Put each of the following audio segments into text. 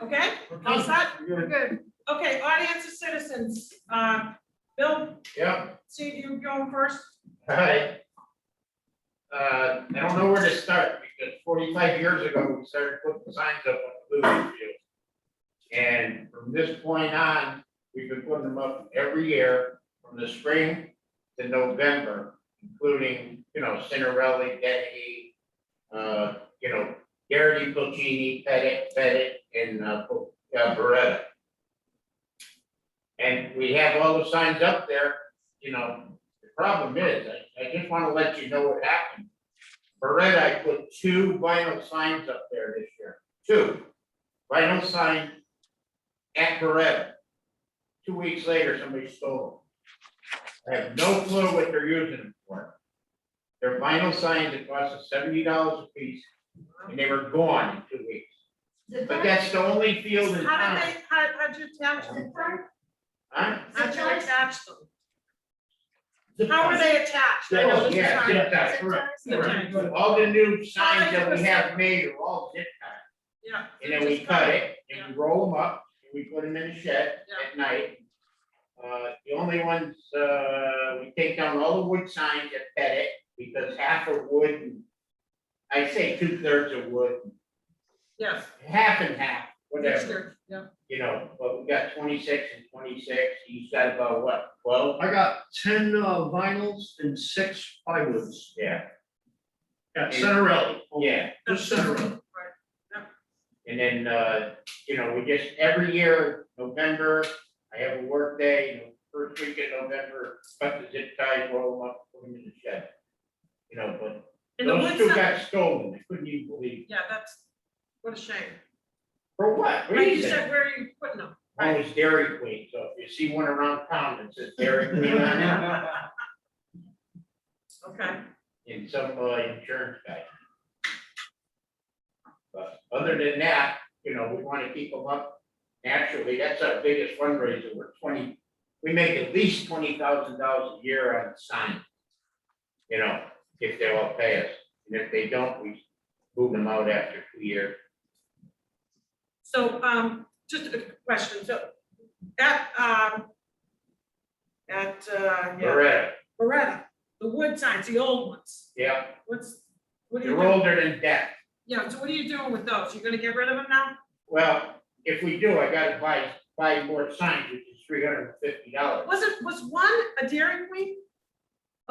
Okay, all set? We're good. Okay, audience of citizens, Bill, Yeah, see you going first? all right. I don't know where to start because 45 years ago, we started putting signs up on the movie field. And from this point on, we've been putting them up every year from the spring to November, including, Cinderella, Denny, Garrity, Pulcini, Pettit, and Beretta. And we have all the signs up there, the problem is, I just want to let you know what happened. Beretta, I put 2 vinyl signs up there this year, 2 vinyl signs at Beretta. 2 weeks later, somebody stole them. I have no clue what they're using them for. They're vinyl signs that cost us $70 a piece, and they were gone in 2 weeks. But that's the only field in How town. did how'd you attach them? Huh? How'd you attach them? How were they attached? I know Oh, this is yeah, hard. zip tie, correct, Zip tie. correct. All the new signs that we have made are all zip tied. Yeah. And then we cut it and we roll them up and we put them in a shed Yeah. at night. The only ones, we take down all the wood signs at Pettit because half are wood. I say 2/3 are wood, Yes. half and half, whatever, Yeah. but we got 26 and 26. He's got about what, 12? I got 10 vinyls and 6 plywoods Yeah, at Centerelli. yeah. Just Centerelli. And then, we just, every year, November, I have a work day, first week in November, cut the zip ties, roll them up, put them in the shed. But And the those wood 2 sign, got stolen, I couldn't even believe. yeah, that's, what a shame. For what Like you reason? said, where are you putting them? One was Dairy Queen, so if you see one around town that says Dairy Queen on it, Okay, in some insurance guy. But other than that, we want to keep them up naturally. That's our biggest fundraiser. We make at least $20,000 a year on signs. If they'll all pay us. And if they don't, we move them out after 2 years. so, just a question, so, yeah, Beretta, Beretta, the wood signs, the old ones, yeah, what are you they're doing? older than death. Yeah, so what are you doing with those? You're gonna get rid of them now? Well, if we do, I gotta buy more signs, which is $350. Was one a Dairy Queen?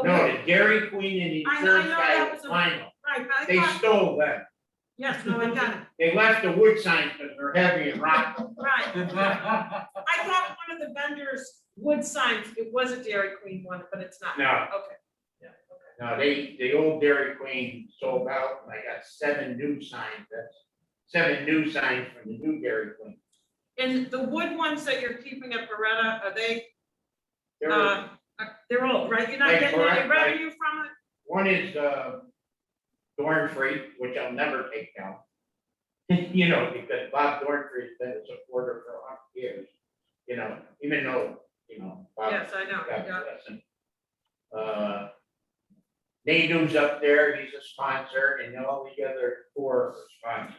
No, the Dairy Queen and the I know insurance guy that was was a- vinyl. Right, but They I thought, stole them. yes, no, I got it, They left the wood signs because they're heavy and rotten. right. I thought one of the vendors' wood signs, it was a Dairy Queen one, but it's not. No, Okay, yeah, okay. no, the old Dairy Queen sold out, and I got 7 new signs, that's 7 new signs from the new Dairy Queen. And the wood ones that you're keeping at Beretta, are they, There were, they're old, right? You're not Like getting any Beretta, like- revenue from it? one is Dornfree, which I'll never take down. Because Bob Dornfree has been a supporter for 100 years, even though, Bob. Yes, I know, God yeah. bless him. Nadeau's up there, he's a sponsor, and all the other 4 are sponsors.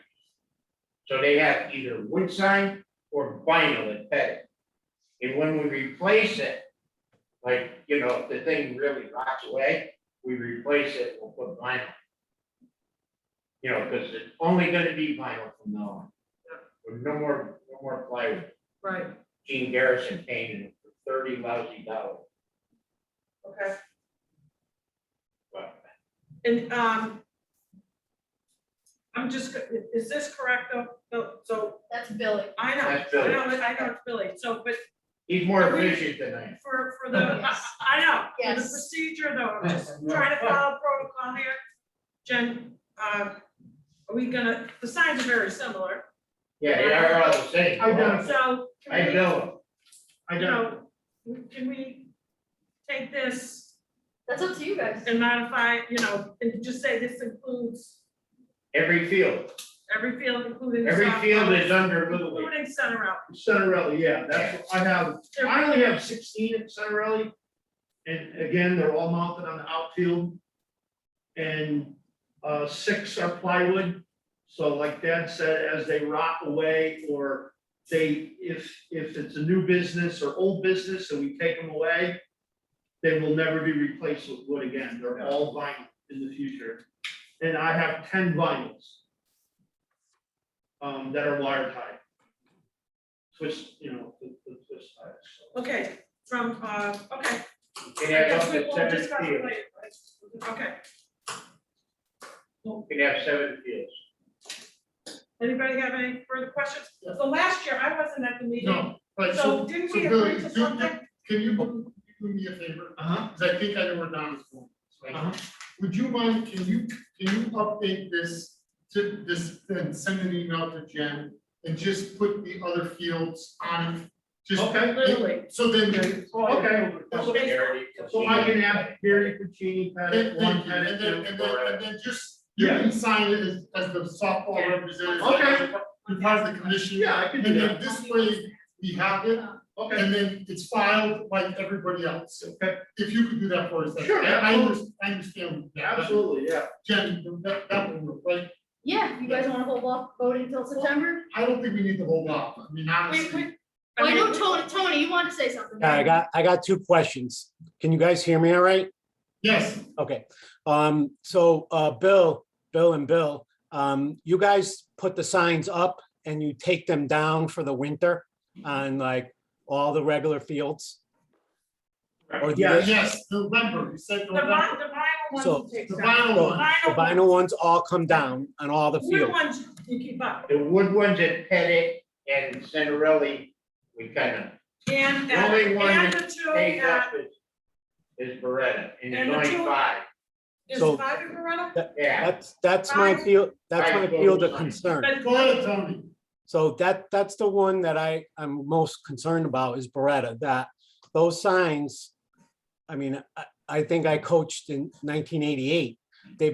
So they have either wood sign or vinyl at Pettit. And when we replace it, like, if the thing really rots away, we replace it, we'll put vinyl. Because it's only gonna be vinyl from now on. With no more plywood. Right, Gene Garrison painted it for $30 lousy. okay. But And, I'm just, is this correct though? So, That's Billy. I know, That's I Billy. know, it's Billy, so, but he's more efficient than I am. for the, Yes. I know, for the Yes. procedure though, I'm just trying to follow protocol here. Jen, are we gonna, the signs are very similar, Yeah, they are all the same. Identical. so. can I we, bill them. I You don't, know, can we take this That's up to you guys. and modify, and just say this includes Every field, every field, including. every softball, field is under Little League. Including center out. Centerelli, yeah, that's, I only have 16 at Centerelli. And again, they're all mounted on the outfield. And 6 are plywood. So like Dad said, as they rot away, or if it's a new business or old business and we take them away, they will never be replaced with wood again. They're all vinyl in the future. And I have 10 vinyls that are wire tied. Twist, the twist ties. So. Okay, okay. You can have I guess up we to will 7 discuss it fields. later, right? Okay, You can have 7 fields. anybody have any further questions? So last year, I wasn't at the meeting, No, right, so didn't we Billy, agree to something? can you do me a favor? Uh-huh. Because I think I know where Don is going. Right? Uh-huh. Would you mind, can you update this to this, and send an email to Jen and just put the other fields on it? Just Okay. Literally. so then. Okay. So I can ask Gary Puccini, Pettit, one, And Pettit, two. then just, you can sign it as the softball Yeah. representative. Okay. You're part of the commission. Yeah, I can And do then that. this way, we have it, Okay. and then it's filed like everybody else. Okay. If you could do that for us, Sure, I understand. that. Absolutely, yeah. Jen, that will work, right? Yeah, you guys wanna hold off voting until September? I don't think we need to hold off, I mean, honestly. Well, I know Tony, you wanted to say something. Yeah, I got 2 questions. Can you guys hear me all right? Yes, Okay. So Bill, you guys put the signs up and you take them down for the winter on like all the regular fields? Or do Yeah, they- yes, November, you said The November. vinyl So- ones you take The down. vinyl So one. the vinyl ones all come down on all the Wood fields? ones you keep up, The wood ones at Pettit and Cinderelli, we kind of and, The only one and that the two take at, up is Beretta, and And there's the only two- 5, is So- 5 in Beretta? yeah. That's my field, that's my Right, field of those concern. But Go ahead, Tony. So that's the one that I'm most concerned about is Beretta, that those signs, I mean, I think I coached in 1988. They've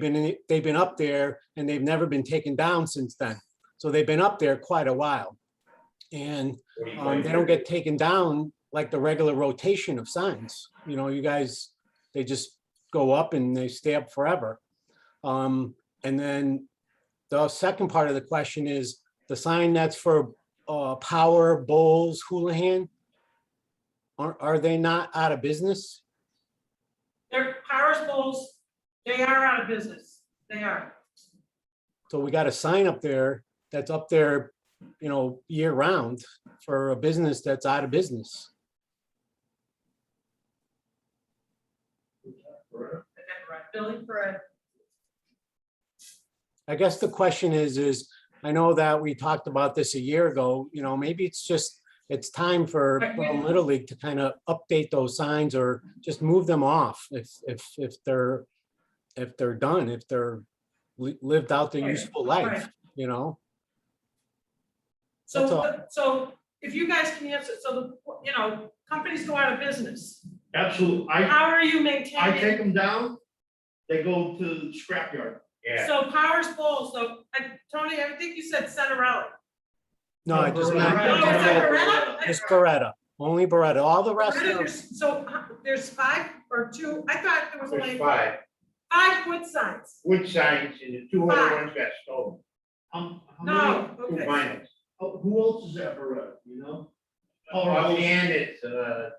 been up there and they've never been taken down since then. So they've been up there quite a while. And they don't get taken down like the regular rotation of signs. You guys, they just go up and they stay up forever. And then the second part of the question is the sign that's for Power, Bowles, Houlihan. Are they not out of business? they're Powers Bowls, they are out of business, they are. So we got a sign up there that's up there, year round for a business that's out of business. Billy? I guess the question is, I know that we talked about this a year ago, maybe it's time for Berlin Little League to kind of update those signs or just move them off if they're done, if they're lived out their useful life, That's all. So if you guys can answer, so companies go out of business, Absolutely. how are you I maintaining? take them down, they go to the scrapyard. Yeah, So Powers Bowls, Tony, I think you said Centerelli. No, I just meant No, is that Beretta? just Beretta, only Beretta, all the rest Beretta, of, So there's 5 or 2, I thought there was there's only 5 5 wood signs. wood signs, and the 2 other 5. ones got stolen, How No, 2 okay. vinyls. Who else is at Beretta, Oh, Offhand, it's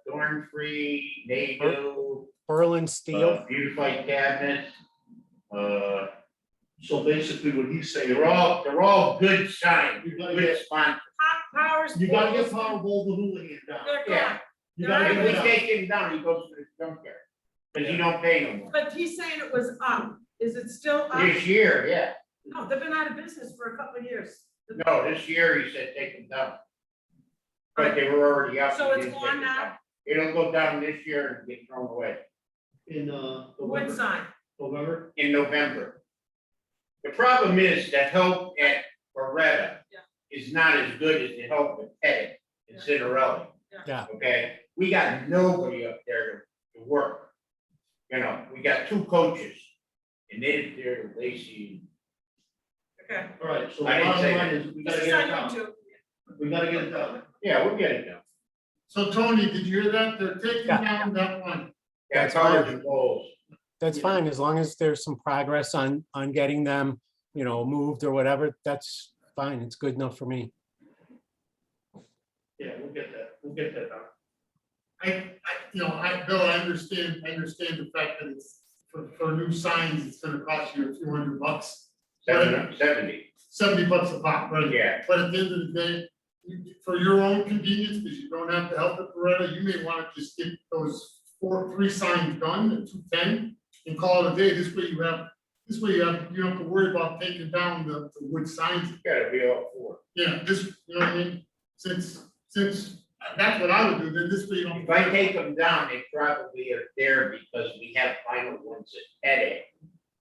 Thorn Free, Nadu, Berlin Steel. Beautified Cabinets. So basically what he's saying. They're all good signs, You gotta good get- sponsors. Powers. You gotta get Bowls, Powerball the Houlihan down. they're Yeah. gone. You They're gotta If get we it down. take him down, he goes to the junkyard, because he don't pay no more. But he's saying it was up. Is it still up? This year, yeah, No, they've been out of business for a couple of years. no, this year he said take him down. But they were already up. So he it's didn't gone take it now? down. It'll go down this year and get thrown away In Wood November. sign. November. in November. The problem is the help at Beretta Yeah. is not as good as the help at Pettit and Yeah. Cinderella. Yeah. Okay, we got nobody up there to work. We got 2 coaches, and they're lazy. Okay. All right, so the I didn't bottom say line that. is, we This gotta is get it on down. YouTube. We gotta get it done. Yeah, we'll get it done. So Tony, did you hear that? They're taking Yeah. down that one. Yeah, That's colors fine. and goals. That's Yeah. fine, as long as there's some progress on getting them, moved or whatever, that's fine, it's good enough for me. Yeah, we'll get that done. Bill, I understand the fact that it's, for new signs, it's gonna cost you a few $100. 70, $70 a pop, right? yeah. But at the end of the day, for your own convenience, because you don't have to help at Beretta, you may want to just get those 3 signs done at 210 and call it a day. This way you don't have to worry about taking down the wood signs. Gotta be all for Yeah, you know what I mean? Since that's what I would do, then this way you it. don't. If I take them down, they probably are there because we have final ones at Headache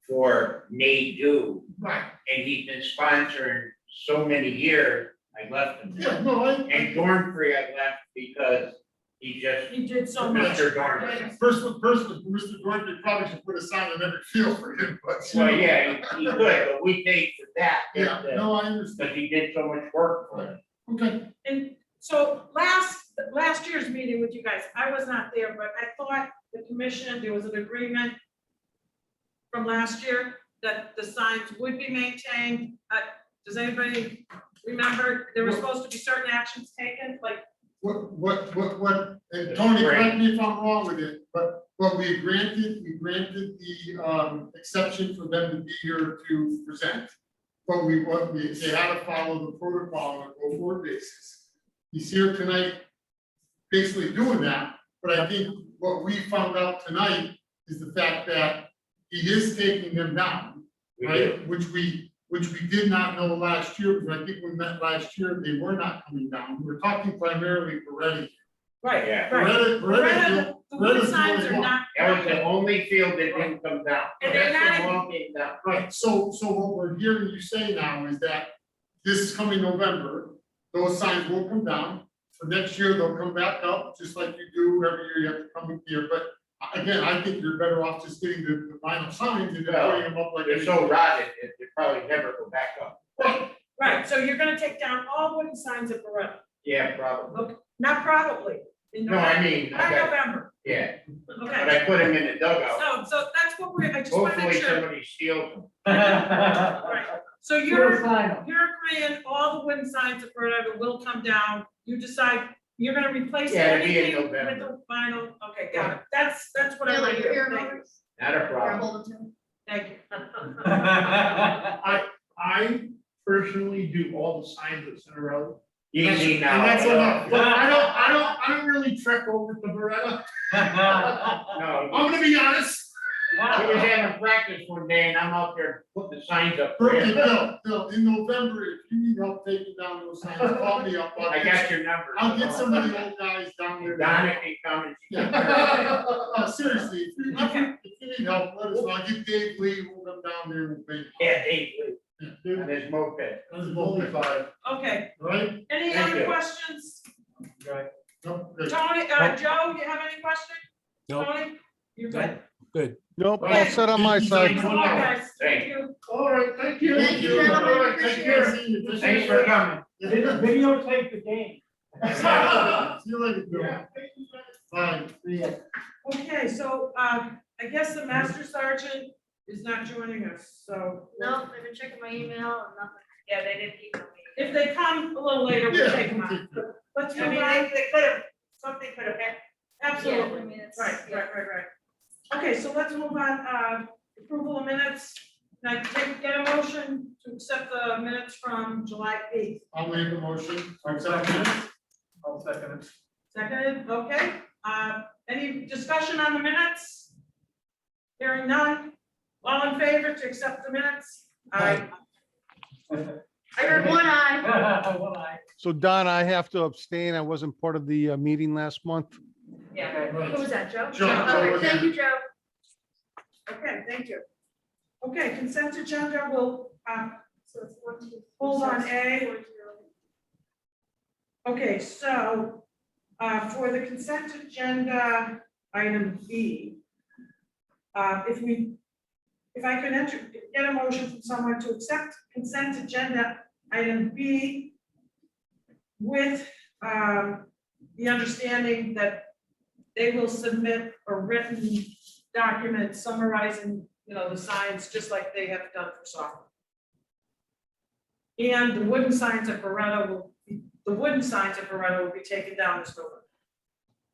for Nadu, Right, and he's been sponsoring so many years, I left him there. yeah, no, And Dornfree I left because he just, He did so much. Mr. Dornfree. personally, Mr. Gordon probably should put a sign on every field for him, but. Well, yeah, he could, but we paid for that. Yeah, no, I understand. Because he did so much work for it. Okay, And so last year's meeting with you guys, I was not there, but I thought the commission, there was an agreement from last year that the signs would be maintained. Does anybody remember? There were supposed to be certain actions taken, like, and Tony, correct me if I'm wrong with it, but we granted the exception for them to be here to present. But they had to follow the protocol on a go-forward basis. He's here tonight, basically doing that, but I think what we found out tonight is the fact that he is taking them down, We right? Which we did not know last year, because I think we met last year, they were not coming down. We were talking primarily Beretta. right, Yeah. right. Beretta, The wood Beretta's the signs only are one. not. That was the only field that didn't come down. And they're That's not the one came down. Right, so what we're hearing you say now is that this coming November, those signs will come down. For next year, they'll come back up, just like you do every year, you have to come up here, but again, I think you're better off just getting the vinyl signs and then putting them up like. They're so rotted, they probably never go back up. Right, Right, so you're gonna take down all wooden signs at Beretta, Yeah, probably. not probably. In No, I mean, By November, yeah, but okay. I put them in the dugout. So that's what I just wanna make Hopefully sure. somebody steals them. Right, so you're agreeing all the wooden signs at Beretta will come down, you decide, you're gonna replace Yeah, it'll be in anything with November. the vinyl, okay, got it, that's what I Taylor, like to your hear, ear thank you, numbers, Not a you're problem. holding to. thank you. I personally do all the signs at Cinderella. Easy now. And that's enough, but I don't really trek over to Beretta, No, I'm gonna be honest. he was having practice one day and I'm out there putting the signs up. perfect, there. Bill, in November, if you need help taking down those signs, call me up. I got your number. I'll get some of the old guys down there. Donna can come and. No, seriously, if Okay. you need help, let us know. I'll get Dave Lee, we'll come down there and paint. Yeah, Dave, Dude, on his moped. that's only 5, Okay, right? any Thank other you. questions? No, good. Tony, Joe, you have any questions? Nope. Tony, you're good. Good. Nope, all Okay. set on my side. Thanks a lot, guys. Thank Thank you. All right, thank you. Thank you, gentlemen. All right, take care. See you. Thanks for coming. Videotape the game. See you later, Bill. Bye. Okay, so, I guess the master sergeant is not joining us, so. No, they've been checking my email and nothing. Yeah, they didn't email me. If they come a little later, we'll Yeah. take them out. Let's I move mean, on. they could have, something could have happened. Absolutely. I mean, it's. Right. Okay, so let's move on, approval of minutes. Now, get a motion to accept the minutes from July 8th. I'll make a motion. I'll second it. Seconded, okay. Any discussion on the minutes? Hearing none. All in favor to accept the minutes? Aye. I heard one eye. One eye. So Don, I have to abstain. I wasn't part of the meeting last month. Yeah. Who was that, Joe? Joe, Okay, Joe, thank you, Joe. Okay, thank you. Okay, consent agenda will, So it's 1, 2, 3, hold on, 6, A. 4, 0. Okay, so, for the consent agenda, item B, if I can get a motion from someone to accept consent agenda item B with, the understanding that they will submit a written document summarizing, the signs, just like they have done for software. And the wooden signs at Beretta will be taken down this November.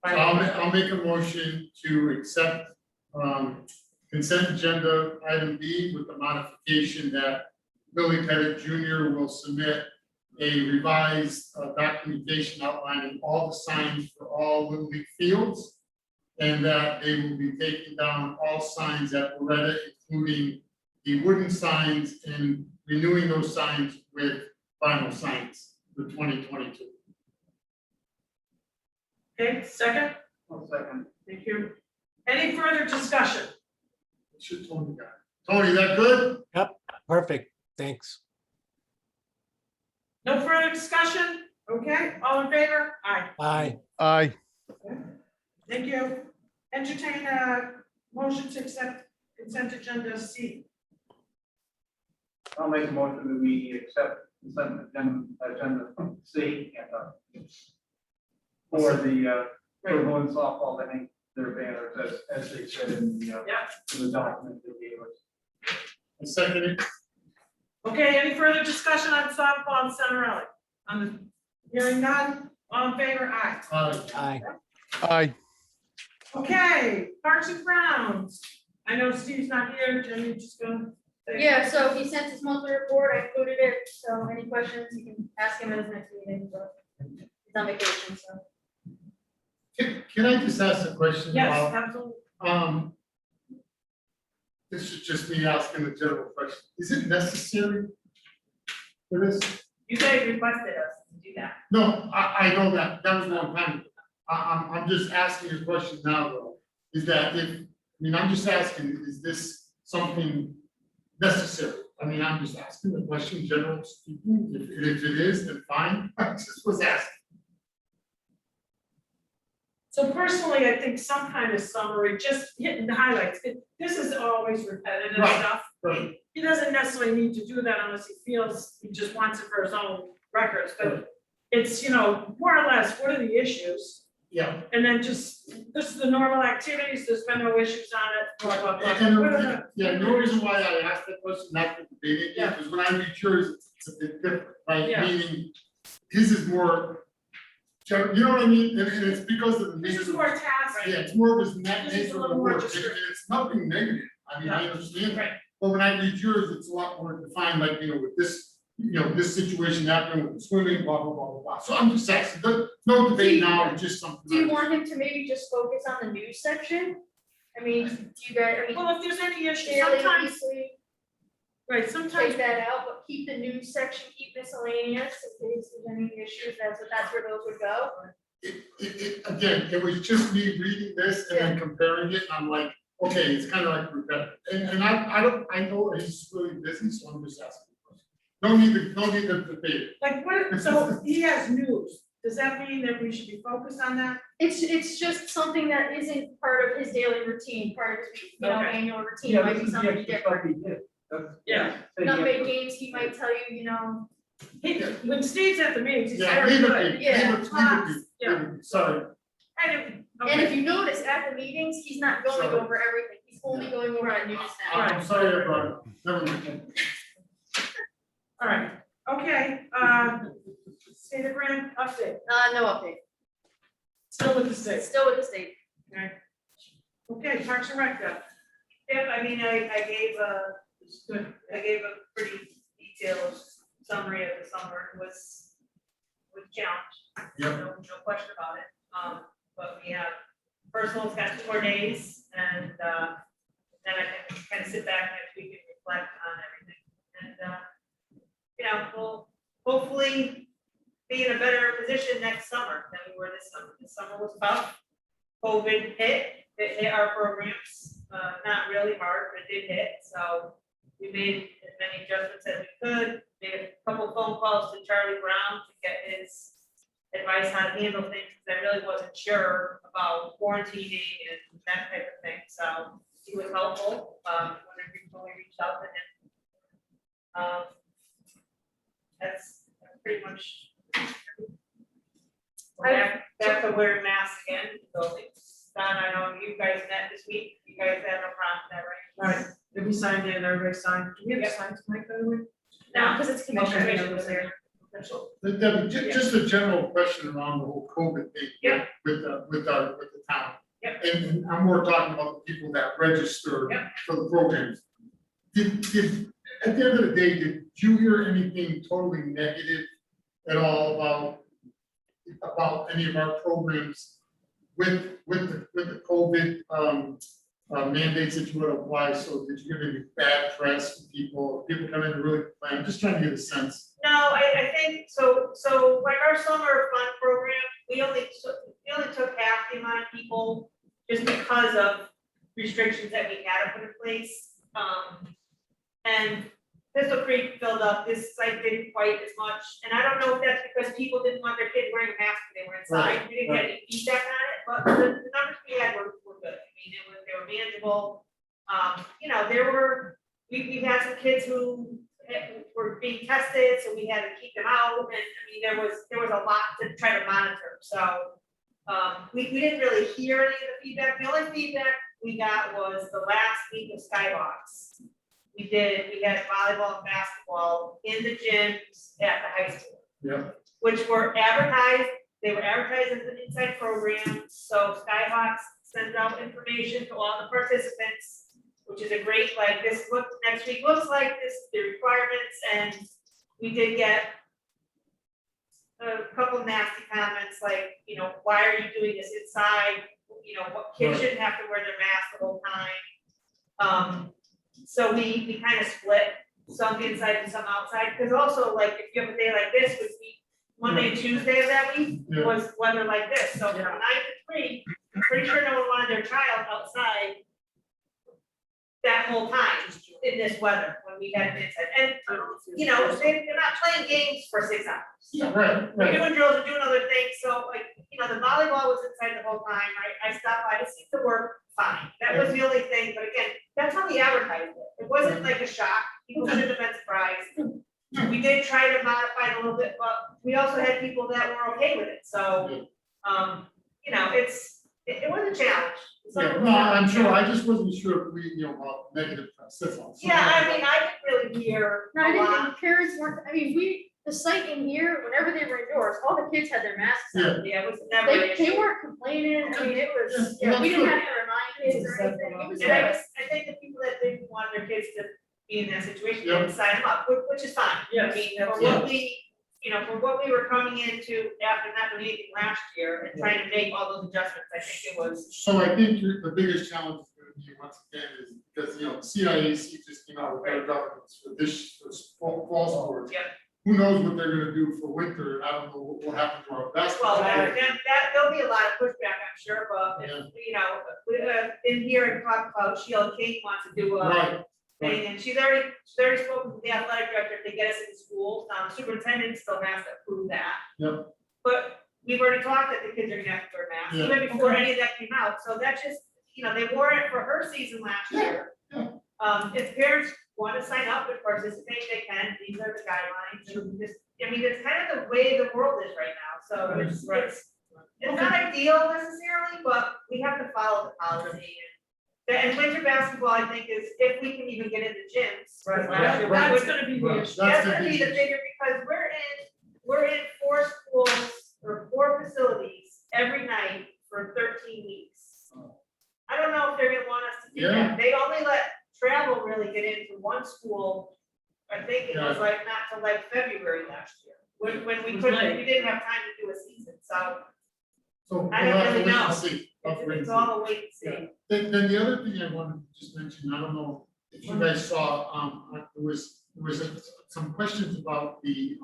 So I'll make a motion to accept, consent agenda item B with the modification that Billy Pettit Jr. will submit a revised documentation outlining all the signs for all Little League fields. And that they will be taking down all signs at Loretta, including the wooden signs, and renewing those signs with vinyl signs for 2022. Okay, second, I'll second. thank you. Any further discussion? Should Tony got it. Tony, that good? Perfect, thanks. No further discussion? Okay, all in favor? Aye. Aye. Aye. Thank you. Entertain a motion to accept consent agenda C. I'll make a motion that we accept consent agenda C and for the Berlin softball, I think their banners, as they said in the document that gave us. I second it. Okay, any further discussion on softball and Centerelli? On the hearing none, all in favor? Aye. Aye. Aye. Okay, Parks and Grounds. I know Steve's not here, Jenny, just gonna. say- Yeah, so he sent his monthly report, I included it, so any questions, you can ask him at his next meeting, but he's on vacation, so. Can I just ask a question Yes, about, absolutely. this is just me asking a general question. Is it necessary for this? You guys requested us to do that. No, I know that, that was a long time ago. I'm just asking a question now, though, is that I'm just asking, is this something necessary? I mean, I'm just asking the question, general speaking, if it is, then fine, I just was asking. So personally, I think some kind of summary, just hitting the highlights. This is always repetitive Right. stuff. Right. He doesn't necessarily need to do that unless he feels he just wants it for his own records, but it's, more or less, what are the issues? Yeah, And then just, this is the normal activities, there's been no issues on it, blah, blah, blah. and What are the- yeah, no reason why I asked that question, not to debate it, Yeah. because when I read yours, it's a bit different, right? Yeah. Meaning, his is more, you know what I mean? And it's because of the This nature. is more task. Yeah, it's more of his This is a nature of the little more work, and descriptive. it's nothing negative, I mean, I No. understand. Right. But when I read yours, it's a lot more defined, like, with this, this situation happening with the swimming, blah, blah, blah, blah, blah. So I'm just asking, no debate now, it's just something. Do you want him to maybe just focus on the news section? I mean, do you guys, Well, if there's any issues, daily, sometimes, weekly, right, sometimes, take that out, but keep the news section, keep miscellaneous, in case there's any issues, that's where those would go. Again, it was just me reading this and then comparing it, and I'm like, okay, it's kind of like repetitive. And I know he's really busy, so I'm just asking. No need to debate it. like, what, so he has news, does that mean that we should be focused on that? It's just something that isn't part of his daily routine, part of his, Okay. annual routine, it might be something different. Yeah. Nutmeg games, he might tell you, When Steve's at the meetings, he's Yeah, very leave good. it be, Yeah. leave it be, sorry. And and if you notice at the meetings, he's not going Sorry. over everything, he's only going over on news now. I'm sorry I brought it up, never mind. all right, okay, state of grant update, No update, still with the state, still with the state. okay, Parks and Rec, Deb. Yeah, I mean, I gave a pretty detailed summary of the summer. It was challenged. Yep. No question about it. But we have, personal's got 2 more days, and then I can kind of sit back next week and reflect on everything. And we'll hopefully be in a better position next summer than we were this summer. This summer was tough. COVID hit, it hit our programs, not really hard, but it did hit, so we made as many adjustments as we could, made a couple phone calls to Charlie Brown to get his advice how to handle things, because I really wasn't sure about quarantining and that type of thing, so he was helpful, when we reached out to him. That's pretty much. Back to wearing masks again in the buildings, done, I know you guys met this week, you guys have no problem with that, right? Right, if we signed in, everybody signed, do we have Yep. signs, Mike, by the way? No, because it's Okay. commission. Commission was there. Debbie, just a general question around the whole COVID thing. Yeah. With the town. Yep. And I'm more talking about the people that register Yep. for the programs. Did, at the end of the day, did you hear anything totally negative at all about any of our programs with the COVID, mandates that you would apply? So did you get any bad press from people come in to really complain? I'm just trying to get a sense. No, I think, so like our summer fun program, we only took half the amount of people just because of restrictions that we had to put in place. And Pistol Creek filled up, this site didn't quite as much, and I don't know if that's because people didn't want their kids wearing masks when they were inside, we didn't get any feedback on it, but the numbers we had were good, I mean, they were manageable. You know, we had some kids who were being tested, so we had to keep them out, and I mean, there was a lot to try to monitor, so. We didn't really hear any of the feedback, the only feedback we got was the last week of Skybox. We had volleyball and basketball in the gyms at the high school. Yeah. Which were advertised, they were advertised as an inside program, so Skybox sends out information to all the participants, which is a great, like, next week looks like this, the requirements, and we did get a couple nasty comments like, you know, why are you doing this inside? You know, what kids shouldn't have to wear their mask the whole time. So we kind of split some inside and some outside, because also like if you have a day like this, which we, Monday and Tuesday of that week Yeah. was weather like this, so from 9 to 3, I'm pretty sure no one wanted their child outside that whole time in this weather when we had it inside, and you know, they're not playing games for 6 hours. Yeah, right, We're right. doing drills, we're doing other things, so like, you know, the volleyball was inside the whole time, I stopped by, it seemed to work fine. That was the only thing, but again, that's how we advertised it, it wasn't like a shock, people shouldn't have been surprised. We did try to modify it a little bit, but we also had people that were okay with it, so, you know, it was a challenge. Some Yeah, people no, have- I'm sure, I just wasn't sure if we, about negative press, that's all. Yeah, I mean, I didn't really hear No, I a didn't lot. think parents weren't, I mean, the site in here, whenever they were indoors, all the kids had their masks on. Yeah, it was never an They issue. weren't complaining, I mean, it was, Yeah, we didn't that's have to remind kids or anything, it was And I nice. think the people that didn't want their kids to be in that situation Yep. didn't sign them up, which is fine. I mean, for what we, you know, for what we were coming into after not doing anything last year and trying to make all those adjustments, I think it was. So I think the biggest challenge is gonna be, once again, is because, you know, CIAC just came out with their governance for fall sports. Yeah. Who knows what they're gonna do for winter, and I don't know what will happen to our basketball. Well, there'll be a lot of pushback, I'm sure, but, if, you know, we, in here and talk about Sheila King wants to do a Right, thing, and she's already spoken to the athletic director to get us in school, superintendent still has to approve that. Yep. But we've already talked that the kids are gonna have to wear masks, Yeah. even before any of that came out, so that's just, you know, they wore it for her season last year. yeah. If parents wanna sign up and participate, they can, these are the guidelines, and just, I mean, it's kind of the way the world is right now, so it's not ideal necessarily, but we have to follow the policy. And winter basketball, I think, is if we can even get into gyms. Right, last year, right. that's gonna be the Right. issue. That's the gonna be the big bigger, because we're in 4 schools or 4 facilities every night for 13 weeks. I don't know if they're gonna want us to do Yeah. that, they only let travel really get into one school, I think it was Yeah. like not till like February last year, when we It was couldn't, late. we didn't have time to do a season, so So we'll I don't have to really wait know. and see. We'll have to wait it's and see. all a wait and see. Then the other thing I wanted to just mention, I don't know if you guys saw, there was some questions about the,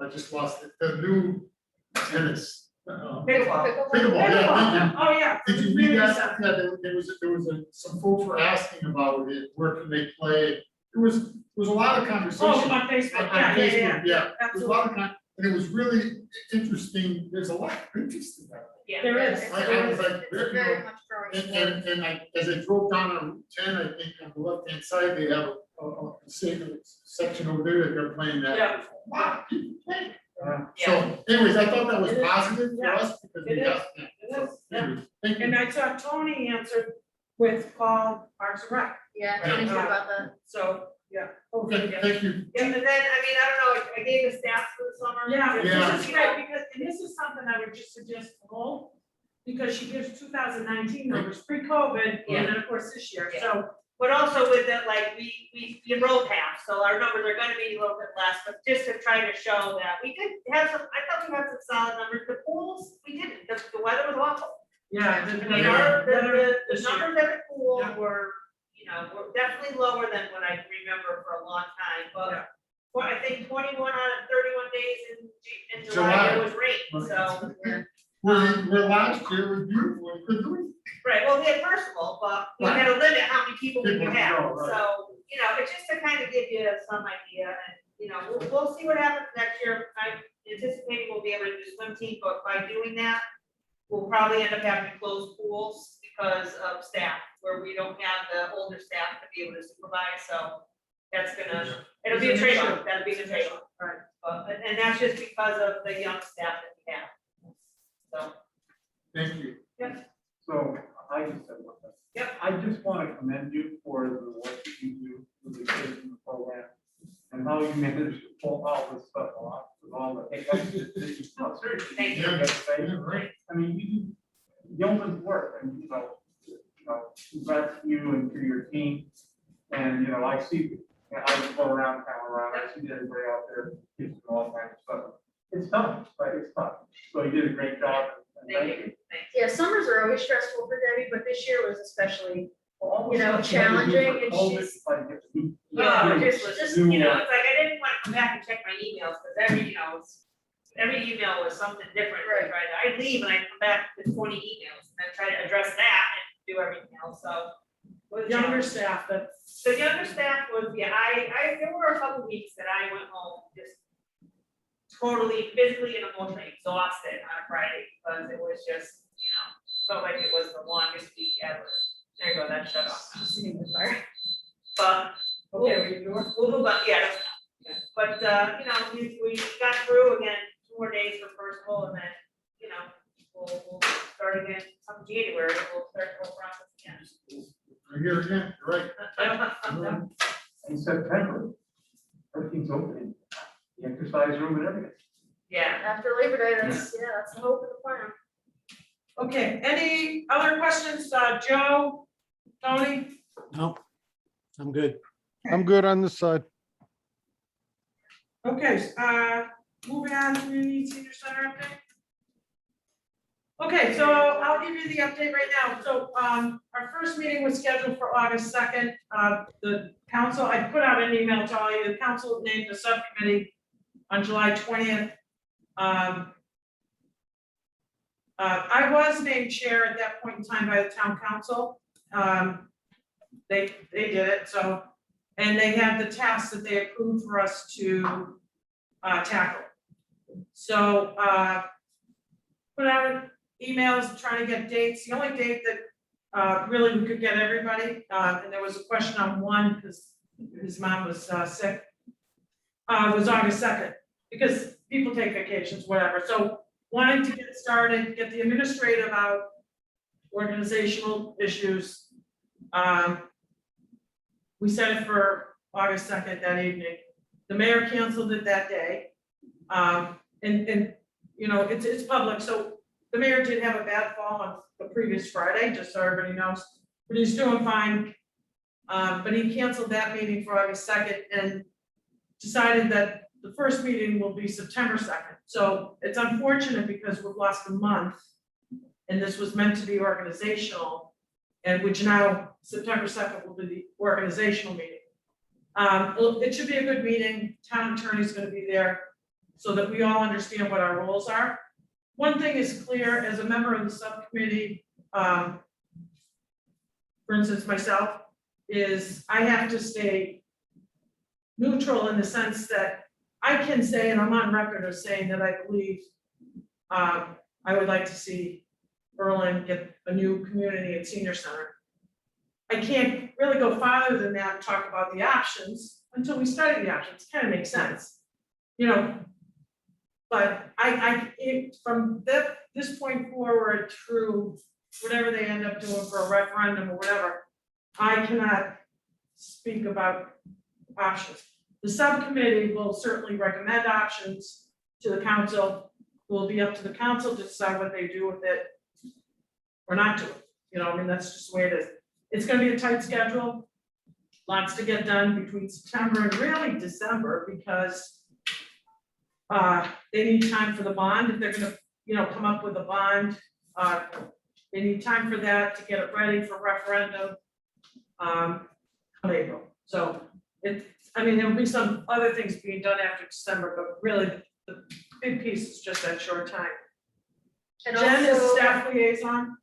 I just lost it, the new tennis. Pickleball. Pickleball, yeah, thank you. Oh, yeah. Did you Really read that? sad. Yeah, there was some folks were asking about it, where can they play? There was a lot of conversation. Oh, on Facebook, On yeah, Facebook, yeah, there was a absolutely. lot of and it was really interesting, there's a lot of interest in that. Yeah. There is. I was like, It's a very much growing sport. And as I drove down on Route 10, I think on the left-hand side, they have a section over there that they're playing that. Yeah. Wow, people playing. Yeah. So anyways, I thought that was positive for Yeah. us because we It have. It is, yeah. Anyways, thank Thank you. And I saw Tony answered with call Parks and Rec, Yeah, Tony's good about that. so, yeah. Okay, thank you. Yeah, and then, I mean, I don't know, I gave the stats for the summer. Yeah, Yeah. this is great, because, and this is something I would just suggest to Nicole, because she gives 2019 numbers, pre-COVID, and then of course this year, so. But also with it, like, we enrolled half, so our numbers are gonna be a little bit less, but just to try to show that we did have some, I thought we had some solid numbers, the pools, we didn't, the weather was awful. Yeah. I mean, our, the this year. numbers at the pool Yeah. were, you know, were definitely lower than what I remember for a long time, Yeah. but. Well, I think 21 out of 31 days in July, July. it was rain, so. Where last year was beautiful, and good doing. Right, well, we had personal, but we had a limit how many people we could People, have, right. so, you know, it's just to kind of give you some idea, and, you know, we'll see what happens next year. I'm anticipating we'll be able to do swim team, but by doing that, we'll probably end up having to close pools because of staff, where we don't have the older staff to be able to supervise, so that's gonna, it'll be a trade-off, that'll be the trade-off. Right. And that's just because of the young staff that we have. So, Thank you. So I just said one thing. Yep. I just want to commend you for the work that you do with the kids in the program and how you manage to pull all this stuff off with all the hiccups. No, seriously. Thank you. You gotta say, Yeah, right. I mean, you do yeoman's work and, congrats to you and to your team. And, you know, I see, I go around, I see everybody out there, kids do all kinds of stuff. It's tough, right? It's tough. So you did a great job. And thank you, thank Yeah, summers are always stressful for Debbie, but this year was especially, Well, all the You know, stuff you had to do challenging, for and COVID, she's- like, it's new- Yeah, new- just, new, you know, uh, it's like, I didn't want to come back and check my emails, because every, you know, every email was something different. Right. I'd leave and I'd come back with 20 emails, and then try to address that and do everything else, so. With younger staff, that's. The younger staff was, yeah, there were a couple weeks that I went home just totally physically and emotionally exhausted on a Friday, because it was just, you know, felt like it was the longest week ever. There you go, that shut off. But Okay, we'll move on, yeah, but, you know, we got through again, 2 more days for Percival, and then, you know, we'll start again come January, we'll start the whole process again. We're here again, you're right. In September, everything's opening, the exercise room and everything. Yeah, after Labor Day, that's the hope of the plan. Okay, any other questions, Joe, Tony? No, I'm good. I'm good on this side. Okay, moving on to the senior center update. Okay, so I'll give you the update right now. So, our first meeting was scheduled for August 2nd. The council, I put out an email to all you, the council named a subcommittee on July 20th. I was named chair at that point in time by the town council. They did it, so, and they have the tasks that they approved for us to tackle. So, put out emails trying to get dates. The only date that really we could get everybody, and there was a question on one because his mom was sick, was August 2nd, because people take vacations, whatever. So wanting to get started, get the administrative out, organizational issues. We set it for August 2nd that evening. The mayor canceled it that day. And you know, it's public, so the mayor did have a bad fall on the previous Friday, just so everybody knows, but he's doing fine. But he canceled that meeting for August 2nd and decided that the first meeting will be September 2nd. So it's unfortunate because we've lost a month and this was meant to be organizational, and which now September 2nd will be the organizational meeting. It should be a good meeting. Town attorney's gonna be there so that we all understand what our roles are. One thing is clear, as a member of the subcommittee, for instance, myself, is I have to stay neutral in the sense that I can say, and I'm on record as saying that I believe I would like to see Berlin get a new community and senior center. I can't really go farther than that and talk about the options until we study the options. Kind of makes sense, you know. But from this point forward through whatever they end up doing for a referendum or whatever, I cannot speak about options. The subcommittee will certainly recommend options to the council. It will be up to the council to decide what they do with it or not do it. You know, I mean, that's just the way it is. It's gonna be a tight schedule. Lots to get done between September and really December because they need time for the bond. If they're gonna, you know, come up with a bond, they need time for that to get it ready for referendum. Come April. So I mean, there'll be some other things being done after December, but really the big piece is just that short time. And Jen is also, staff liaison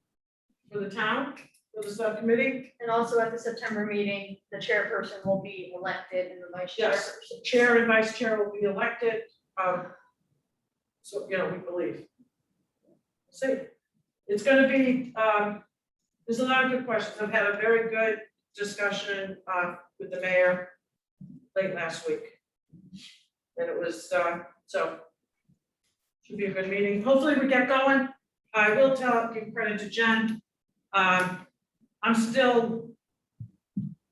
for the town, for the subcommittee. and also at the September meeting, the chairperson will be elected and the vice Yes, chairperson. chair and vice chair will be elected. So, you know, we believe. See, it's gonna be, there's a lot of good questions. I've had a very good discussion, with the mayor late last week. And it was, so, should be a good meeting. Hopefully we get going. I will give credit to Jen. I'm still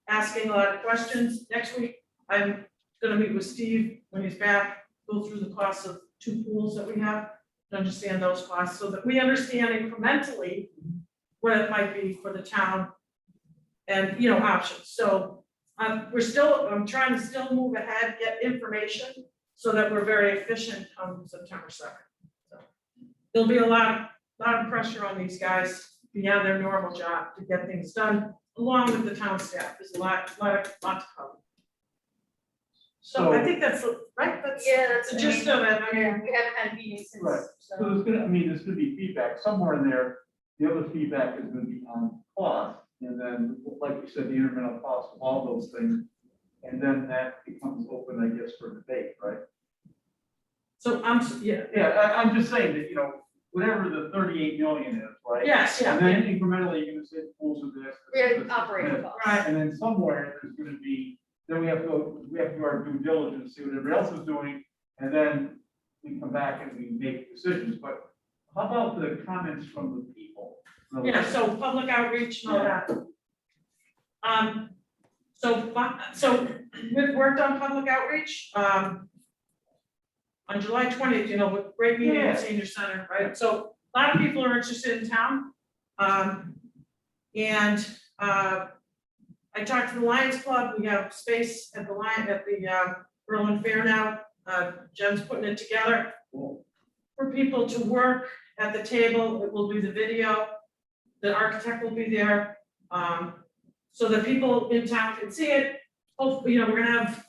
asking a lot of questions. Next week, I'm gonna meet with Steve when he's back, go through the costs of 2 pools that we have, to understand those costs, so that we understand incrementally what it might be for the town and, you know, options. So, I'm trying to still move ahead, get information, so that we're very efficient on September 2nd. So, there'll be a lot of pressure on these guys beyond their normal job to get things done, along with the town staff. There's a lot to cover. So I think that's, right, that's Yeah, that's. the gist of it. I Yeah, mean, we haven't had meetings since, Right. So so. there's gonna, I mean, there's gonna be feedback somewhere in there. The other feedback is gonna be on cost. And then, like you said, the incremental cost of all those things. And then that becomes open, I guess, for debate, right? so yeah, I'm just saying that, you know, whatever the 38 million is, right? yes, And yeah, then incrementally, you're gonna say pools of this. We this, have this, operating this. costs. right. And then somewhere there's gonna be, then we have to do our due diligence, see what everybody else is doing, and then we come back and we make decisions, but how about the comments from the people? Yeah, so public outreach and all that. So we've worked on public outreach, on July 20th, you know, with great meeting at Senior Center, right? So a lot of people are interested in town. I talked to the Lions Club. We have space at the Berlin Fair now. Jen's putting it together for people to work at the table. It will do the video. The architect will be there, so that people in town can see it. Hopefully, you know, we're gonna have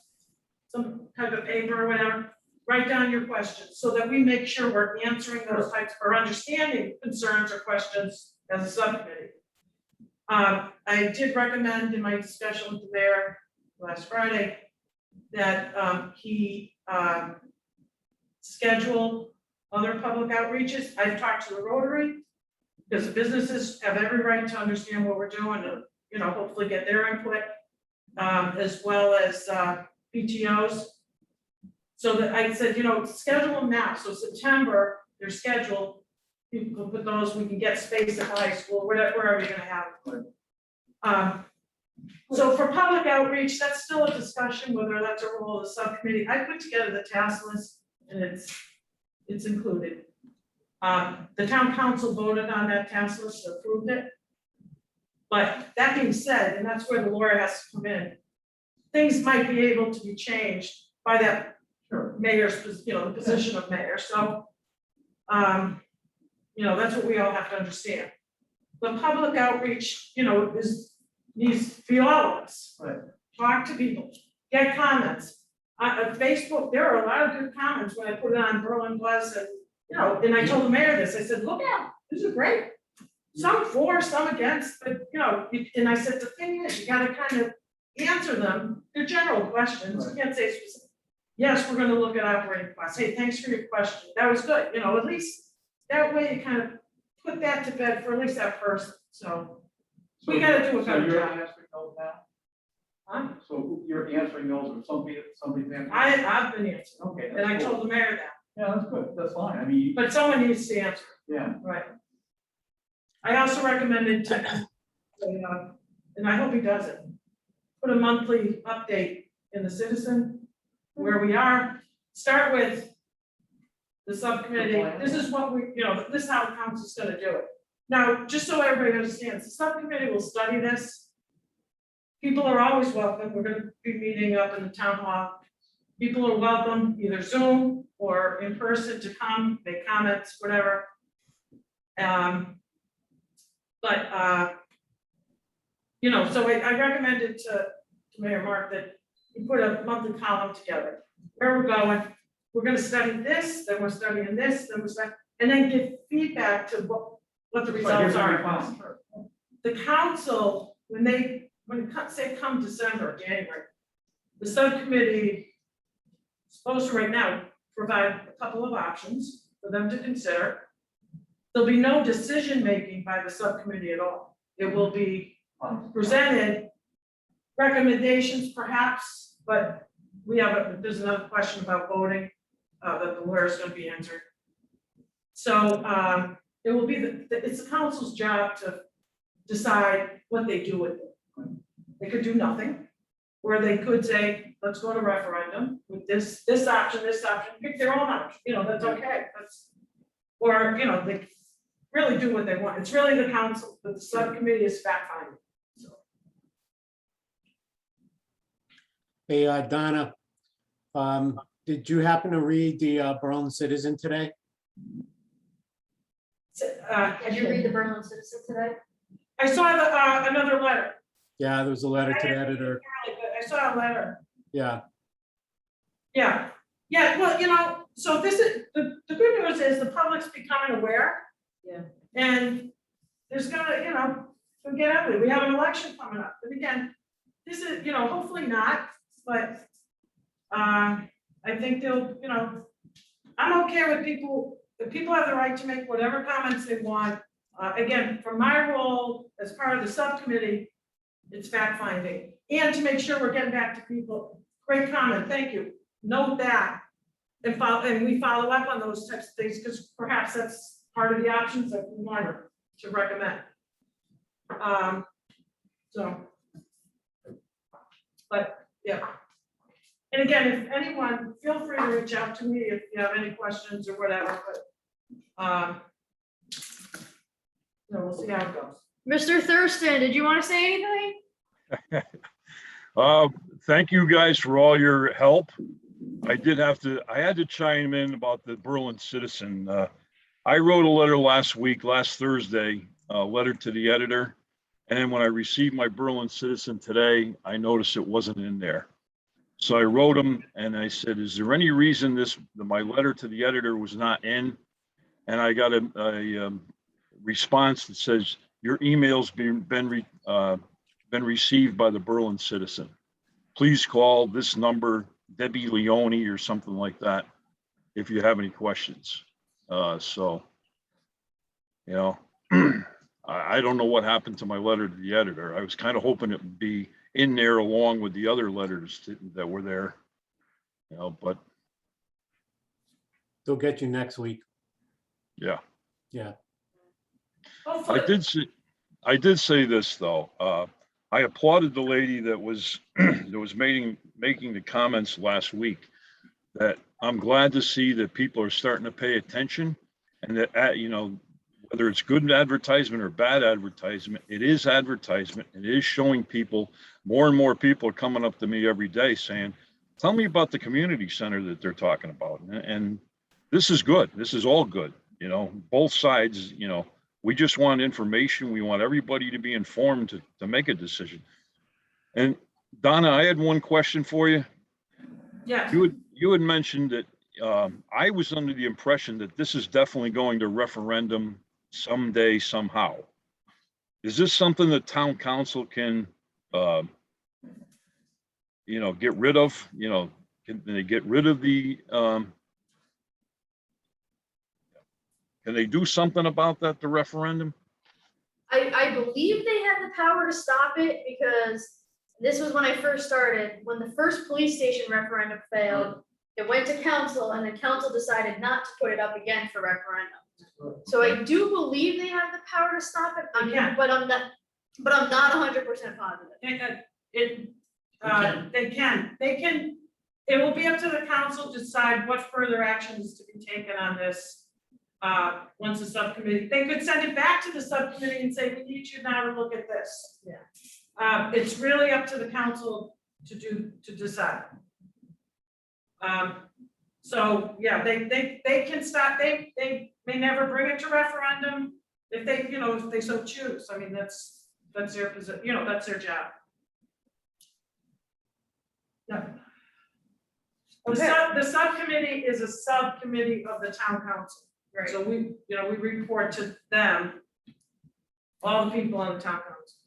some type of paper or whatever, write down your questions, so that we make sure we're answering those types, or understanding concerns or questions as a subcommittee. I did recommend in my discussion with the mayor last Friday that he schedule other public outreaches. I've talked to the Rotary, because the businesses have every right to understand what we're doing and, you know, hopefully get their input, as well as PTOs. So that I said, you know, schedule them now, so September, they're scheduled, people can put those, we can get space at high school, wherever you're gonna have. So for public outreach, that's still a discussion, whether that's a role of the subcommittee. I put together the task list, and it's included. The town council voted on that task list, approved it. But that being said, and that's where the lawyer has to come in, things might be able to be changed by that mayor's, you know, the position of mayor, so. You know, that's what we all have to understand. The public outreach, you know, needs to be all of us. Right. Talk to people, get comments. On Facebook, there are a lot of good comments when I put it on Berlin Buzz, and, you know, and I told the mayor this, I said, look at them, these are great. Some for, some against, but, you know, and I said, the thing is, you gotta kind of answer them, they're general questions, you can't say specific. Yes, we're gonna look at operating costs, hey, thanks for your question, that was good, you know, at least that way you kind of put that to bed for at least that person, so. We gotta do a better So you're job. answering those now? Huh? So you're answering those, or somebody's answering? I've been answering, Okay. and I that's cool. told the mayor that, Yeah, that's good, that's fine, I mean, but someone needs to answer, yeah. right? I also recommended to, and I hope he does it, put a monthly update in the Citizen, where we are, start with the subcommittee, this is what we, this is how the council's gonna do it. Now, just so everybody understands, the subcommittee will study this. People are always welcome, we're gonna be meeting up in the town hall. People are welcome, either Zoom or in person to come, make comments, whatever. So I recommended to Mayor Mark that we put a monthly column together, where we're going. We're gonna study this, then we're studying this, then we're studying, and then give feedback to what the results are. The council, when it say come December, January, the subcommittee is supposed to right now provide a couple of options for them to consider. There'll be no decision-making by the subcommittee at all. It will be presented, recommendations perhaps, but there's another question about voting that the lawyer is going to be answered. So it will be, it's the council's job to decide what they do with it. They could do nothing, or they could say, let's go to referendum with this option, pick their own option, that's okay, or, they really do what they want. It's really the council, but the subcommittee is fact finding. So. Hey, Donna, did you happen to read the Berlin Citizen today? Did you read the Berlin Citizen today? I saw another letter. Yeah, there was a letter to the editor. I saw a letter. Yeah, Yeah, well, so this is, the good news is the public's becoming aware. Yeah. And there's gonna, it'll get ugly. We have an election coming up. But again, this is, hopefully not, but I think they'll, I'm okay with people, if people have the right to make whatever comments they want. Again, from my role as part of the subcommittee, it's fact finding. And to make sure we're getting back to people. Great comment, thank you. Note that. And we follow up on those types of things, because perhaps that's part of the options that we want to recommend. But yeah. And again, if anyone, feel free to reach out to me if you have any questions or whatever, but we'll see how it goes. Mr. Thurston, did you want to say anything? Thank you guys for all your help. I had to chime in about the Berlin Citizen. I wrote a letter last Thursday, a letter to the editor. And then when I received my Berlin Citizen today, I noticed it wasn't in there. So I wrote him and I said, is there any reason my letter to the editor was not in? And I got a response that says, your email's been received by the Berlin Citizen. Please call this number, Debbie Leone or something like that, if you have any questions. I don't know what happened to my letter to the editor. I was kind of hoping it would be in there along with the other letters that were there, but. they'll get you next week. Yeah. Yeah. Hopefully. I did say this though. I applauded the lady that was making the comments last week, that I'm glad to see that people are starting to pay attention, and that whether it's good advertisement or bad advertisement, it is advertisement. It is showing people, more and more people are coming up to me every day saying, tell me about the community center that they're talking about. And this is good. This is all good. Both sides, we just want information. We want everybody to be informed to make a decision. And Donna, I had one question for you. Yeah. You had mentioned that I was under the impression that this is definitely going to referendum someday, somehow. Is this something that town council can, get rid of? Can they get rid of the, can they do something about that, the referendum? I believe they have the power to stop it, because this was when I first started. When the first police station referendum failed, it went to council and the council decided not to put it up again for referendum. So I do believe they have the power to stop it, They can. but I'm not 100% positive. They can, it will be up to the council to decide what further action is to be taken on this. Once the subcommittee, they could send it back to the subcommittee and say, we need you now to look at this. Yeah. It's really up to the council to decide. So, yeah, they can stop, they may never bring it to referendum if they, if they so choose. I mean, that's their position, that's their job. Yeah. The subcommittee is a subcommittee of the town council. Right. So we report to them, all the people on the town council.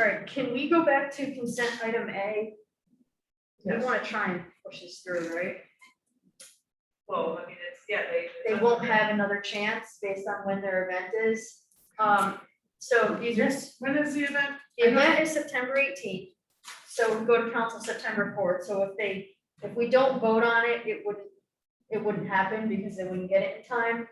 All right, can we go back to consent item A? We Yes. want to try and push this through, right? Well, I mean, it's, yeah, They won't have another chance based on when their event is. So these are, Yes, when is the event? the event is September 18th. So we go to council September 4th. So if we don't vote on it, it wouldn't happen because they wouldn't get it in time.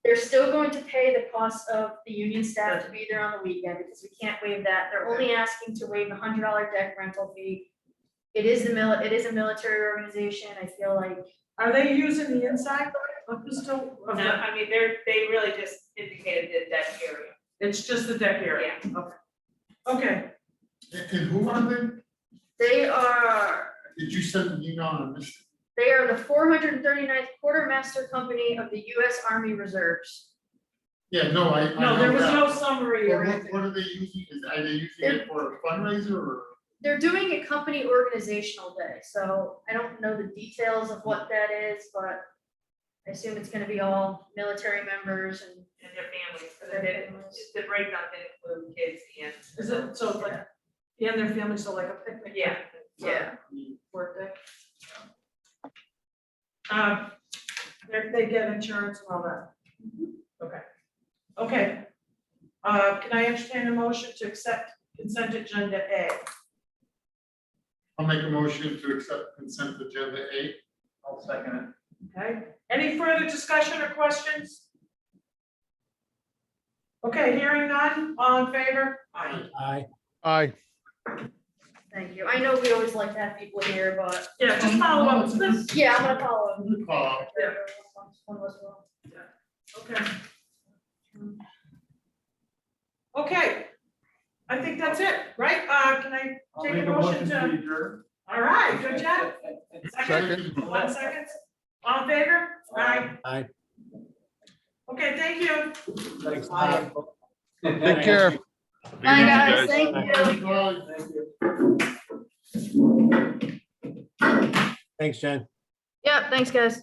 They're still going to pay the cost of the union staff to be there on the weekend because we can't waive that. They're only asking to waive the $100 deck rental fee. It is a military organization. I feel like, Are they using the inside of the still? No, I mean, they really just indicated the deck area. It's just the deck area? Okay. Okay, And who are they? they are Did you send an email on this? They are the 439th Quartermaster Company of the U.S. Army Reserves. Yeah, no, I no, know there was that. no summary or But anything. what are they using? Are they using it for a fundraiser or? They're doing a company organizational day, so I don't know the details of what that is, but I assume it's gonna be all military members and. And their families, because they didn't, the breakdown didn't include kids and. Is it, so like, and their family, so like a picnic? Yeah. Yeah. Work day? They get insurance and all that? Okay. Okay. Can I entertain a motion to accept consent agenda A? I'll make a motion to accept consent agenda A. I'll second it. Okay, any further discussion or questions? Okay, hearing none, all in favor? Aye. Aye. Thank you. I know we always like to have people here, but Yeah, just follow up with this. yeah, I'm gonna follow up. Good call. Yeah. One was well. Okay. Okay, I think that's it, right? Can I I'll take make a motion to, adjourn. all right, good job. Second. 1 second. All in favor? Aye. Aye. Okay, thank you. Thanks. Aye. Take care. Good Bye, evening, guys. Thank you. Thank you. Thanks, Jen. Yep, thanks, guys.